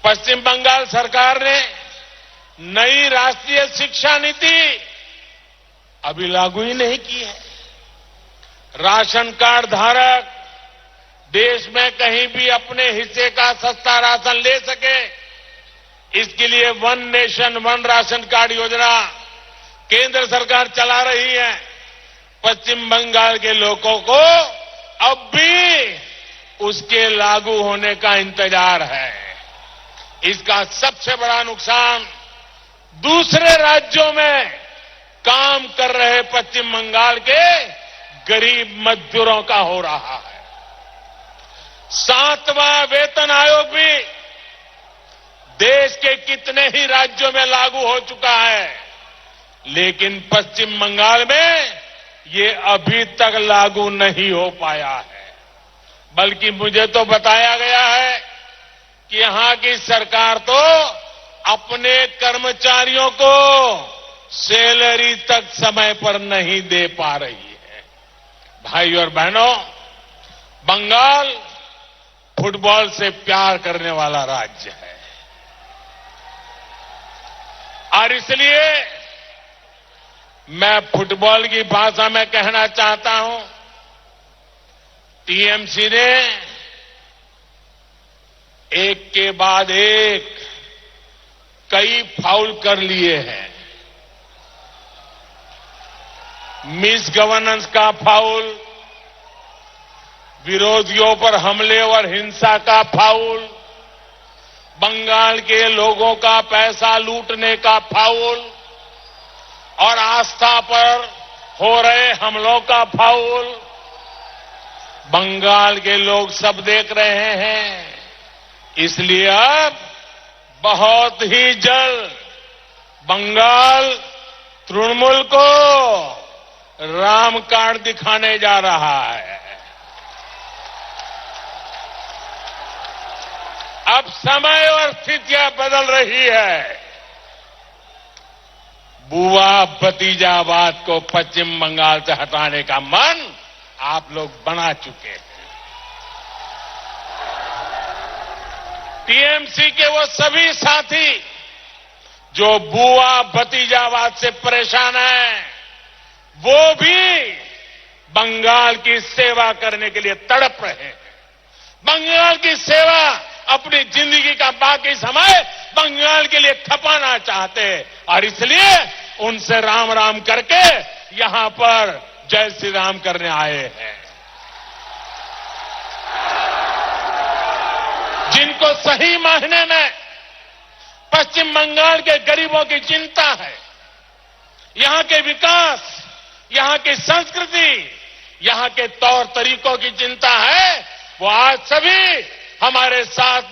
पश्चिम बंगाल सरकार ने नई राष्ट्रीय शिक्षा नीति अभी लागू ही नहीं की है। राशन कार्ड धारक देश में कहीं भी अपने हिस्से का सस्ता राशन ले सके, इसके लिए one nation one ration card योजना केंद्र सरकार चला रही है। पश्चिम बंगाल के लोगों को अब भी उसके लागू होने का इंतजार है। इसका सबसे बड़ा नुकसान दूसरे राज्यों में काम कर रहे पश्चिम बंगाल के गरीब मजदूरों का हो रहा है। 7वां वेतन आयोग भी देश के कितने ही राज्यों में लागू हो चुका है, लेकिन पश्चिम बंगाल में ये अभी तक लागू नहीं हो पाया है। बल्कि मुझे तो बताया गया है कि यहां की सरकार तो अपने कर्मचारियों को सैलरी तक समय पर नहीं दे पा रही है। भाई और बहनों, बंगाल फुटबॉल से प्यार करने वाला राज्य है और इसलिए मैं फुटबॉल की भाषा में कहना चाहता हूं, टीएमसी ने एक के बाद एक कई फाउल कर लिए हैं। मिस गवर्नेंस का फाउल, विरोधियों पर हमले और हिंसा का फाउल, बंगाल के लोगों का पैसा लूटने का फाउल और आस्था पर हो रहे हमलों का फाउल बंगाल के लोग सब देख रहे हैं। इसलिए अब बहुत ही जल्द बंगाल तृणमूल को राम कार्ड दिखाने जा रहा है। अब समय और स्थितियां बदल रही है। बुआ भतीजावाद को पश्चिम बंगाल से हटाने का मन आप लोग बना चुके हैं। टीएमसी के वो सभी साथी जो बुआ भतीजावाद से परेशान हैं, वो भी बंगाल की सेवा करने के लिए तड़प रहे हैं। बंगाल की सेवा अपनी जिंदगी का बाकी समय बंगाल के लिए खपाना चाहते हैं और इसलिए उनसे राम राम करके यहां पर जय श्री राम करने आए हैं। जिनको सही मायने में पश्चिम बंगाल के गरीबों की चिंता है, यहां के विकास, यहां की संस्कृति, यहां के तौर तरीकों की चिंता है, वो आज सभी हमारे साथ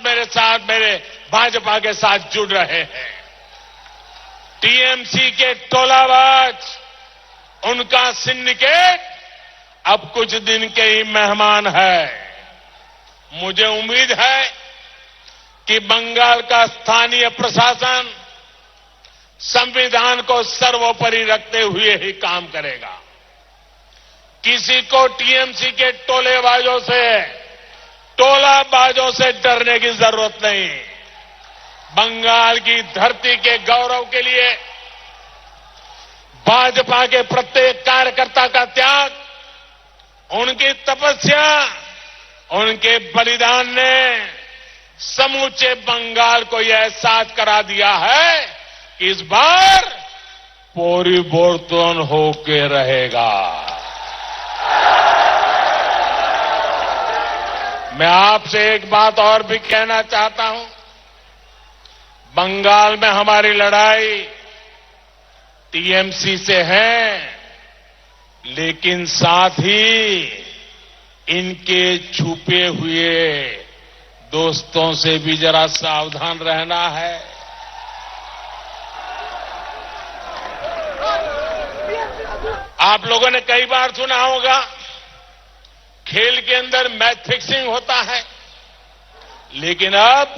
मेरे भाजपा के साथ जुड़ रहे हैं। टीएमसी के टोलाबाज, उनका सिंडिकेट अब कुछ दिन के ही मेहमान है। मुझे उम्मीद है कि बंगाल का स्थानीय प्रशासन संविधान को सर्वोपरि रखते हुए ही काम करेगा। किसी को टीएमसी के टोलाबाजों से डरने की जरूरत नहीं। बंगाल की धरती के गौरव के लिए भाजपा के प्रत्येक कार्यकर्ता का त्याग, उनकी तपस्या, उनके बलिदान ने समूचे बंगाल को यह एहसास करा दिया है कि इस बार परिवर्तन होके रहेगा। मैं आपसे एक बात और भी कहना चाहता हूं। बंगाल में हमारी लड़ाई टीएमसी से है, लेकिन साथ ही इनके छुपे हुए दोस्तों से भी जरा सावधान रहना है। आप लोगों ने कई बार सुना होगा, खेल के अंदर मैच फिक्सिंग होता है, लेकिन अब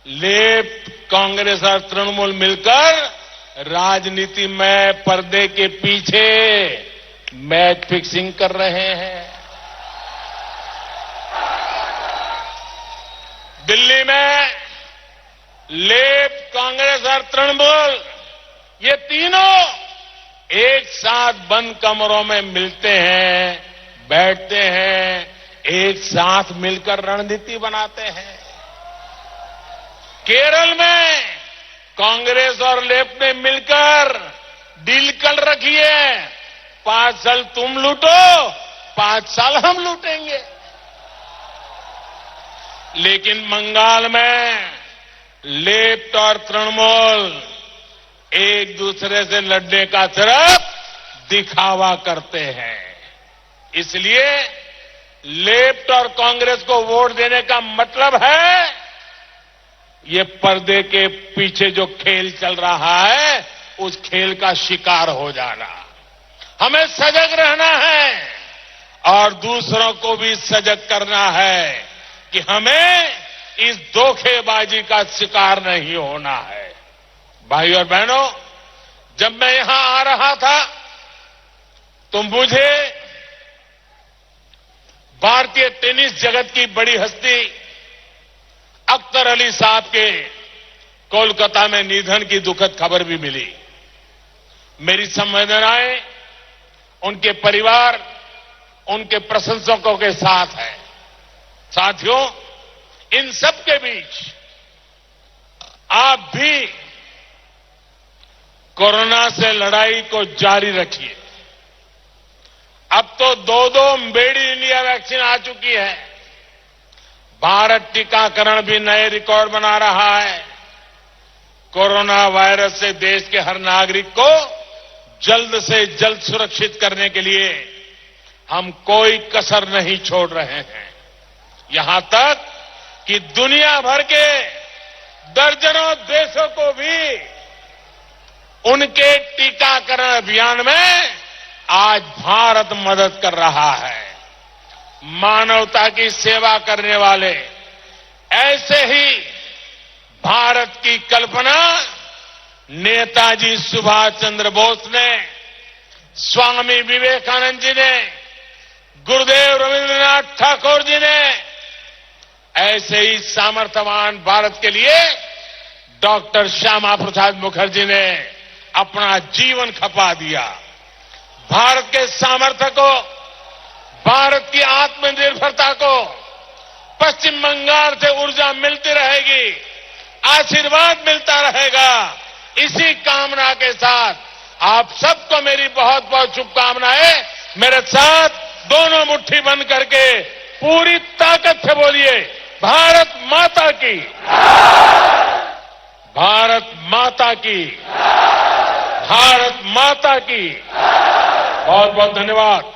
लेफ्ट, कांग्रेस और तृणमूल मिलकर राजनीति में पर्दे के पीछे मैच फिक्सिंग कर रहे हैं। दिल्ली में लेफ्ट, कांग्रेस और तृणमूल, ये तीनों एक साथ बंद कमरों में मिलते हैं, बैठते हैं, एक साथ मिलकर रणनीति बनाते हैं। केरल में कांग्रेस और लेफ्ट ने मिलकर डील कर रखी है, 5 साल तुम लूटो, 5 साल हम लूटेंगे। लेकिन बंगाल में लेफ्ट और तृणमूल एक दूसरे से लड़ने का सिर्फ दिखावा करते हैं। इसलिए लेफ्ट और कांग्रेस को वोट देने का मतलब है ये पर्दे के पीछे जो खेल चल रहा है उस खेल का शिकार हो जाना। हमें सजग रहना है और दूसरों को भी सजग करना है कि हमें इस धोखेबाजी का शिकार नहीं होना है। भाई और बहनों, जब मैं यहां आ रहा था तो मुझे भारतीय टेनिस जगत की बड़ी हस्ती अख्तर अली साहब के कोलकाता में निधन की दुखद खबर भी मिली। मेरी संवेदनाएं उनके परिवार, उनके प्रशंसकों के साथ है। साथियों, इन सब के बीच आप भी कोरोना से लड़ाई को जारी रखिए। अब तो 2 मेड इन इंडिया वैक्सीन आ चुकी है। भारत टीकाकरण भी नए रिकॉर्ड बना रहा है। कोरोना वायरस से देश के हर नागरिक को जल्द से जल्द सुरक्षित करने के लिए हम कोई कसर नहीं छोड़ रहे हैं। यहां तक कि दुनिया भर के दर्जनों देशों को भी उनके टीकाकरण अभियान में आज भारत मदद कर रहा है। मानवता की सेवा करने वाले ऐसे ही भारत की कल्पना नेताजी सुभाष चंद्र बोस ने, स्वामी विवेकानंद जी ने, गुरुदेव रविंद्रनाथ ठाकुर जी ने, ऐसे ही सामर्थ्यवान भारत के लिए डॉक्टर श्यामा प्रसाद मुखर्जी ने अपना जीवन खपा दिया। भारत के सामर्थ्य को, भारत की आत्मनिर्भरता को पश्चिम बंगाल से ऊर्जा मिलती रहेगी, आशीर्वाद मिलता रहेगा। इसी कामना के साथ आप सबको मेरी बहुत बहुत शुभकामनाएं। मेरे साथ दोनों मुट्ठी बंद करके पूरी ताकत से बोलिए, भारत माता की, भारत माता की, भारत माता की। बहुत बहुत धन्यवाद।